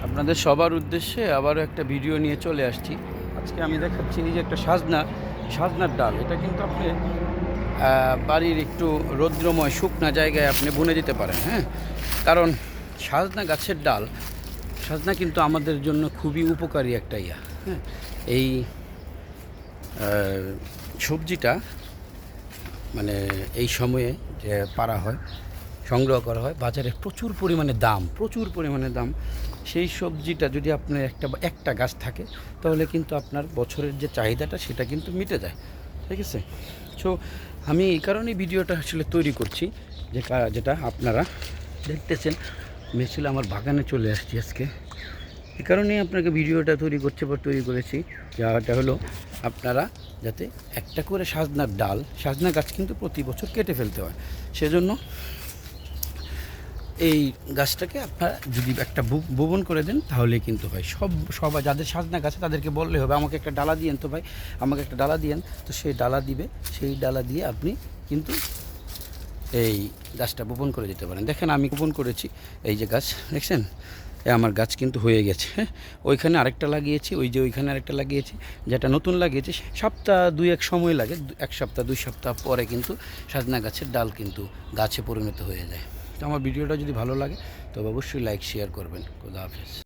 আপনাদের সবার উদ্দেশ্যে আবারও একটা ভিডিও নিয়ে চলে আসছি। আজকে আমি দেখাচ্ছি এই যে একটা সাজনার ডাল। এটা কিন্তু আপনি বাড়ির একটু রৌদ্রময় শুকনা জায়গায় আপনি বুনে দিতে পারেন, হ্যাঁ। কারণ সাজনা গাছের ডাল, সাজনা কিন্তু আমাদের জন্য খুবই উপকারী একটা হ্যাঁ। এই সবজিটা মানে এই সময়ে যে পারা হয়, সংগ্রহ করা হয়, বাজারে প্রচুর পরিমাণে দাম। সেই সবজিটা যদি আপনার একটা গাছ থাকে, তাহলে কিন্তু আপনার বছরের যে চাহিদাটা সেটা কিন্তু মিটে যায়, ঠিক আছে। সো আমি এই কারণেই ভিডিওটা আসলে তৈরি করছি, যেটা আপনারা দেখতেছেন। আমি আসলে আমার বাগানে চলে আসছি আজকে, এই কারণেই আপনাকে ভিডিওটা তৈরি করেছি। যাটা হলো আপনারা যাতে একটা করে সাজনা গাছ কিন্তু প্রতি বছর কেটে ফেলতে হয়। সেজন্য এই গাছটাকে আপনারা যদি একটা বপন করে দেন, তাহলে কিন্তু হয়। সবাই যাদের সাজনা গাছে তাদেরকে বললে হবে, আমাকে একটা ডালা দিয়েন তো ভাই, আমাকে একটা ডালা দিয়েন। তো সেই ডালা দিবে, সেই ডালা দিয়ে আপনি কিন্তু এই গাছটা বপন করে দিতে পারেন। দেখেন আমি বপন করেছি, এই যে গাছ দেখছেন, আমার গাছ কিন্তু হয়ে গেছে, হ্যাঁ। ওইখানে আরেকটা লাগিয়েছি, ওইখানে আরেকটা লাগিয়েছি। যেটা নতুন লাগিয়েছি, সপ্তাহ 2-1 সময় লাগে, 1 সপ্তাহ 2 সপ্তাহ পরে কিন্তু সাজনা গাছের ডাল কিন্তু গাছে পরিণত হয়ে যায়। তো আমার ভিডিওটা যদি ভালো লাগে, তবে অবশ্যই লাইক শেয়ার করবেন। খোদা হাফেজ।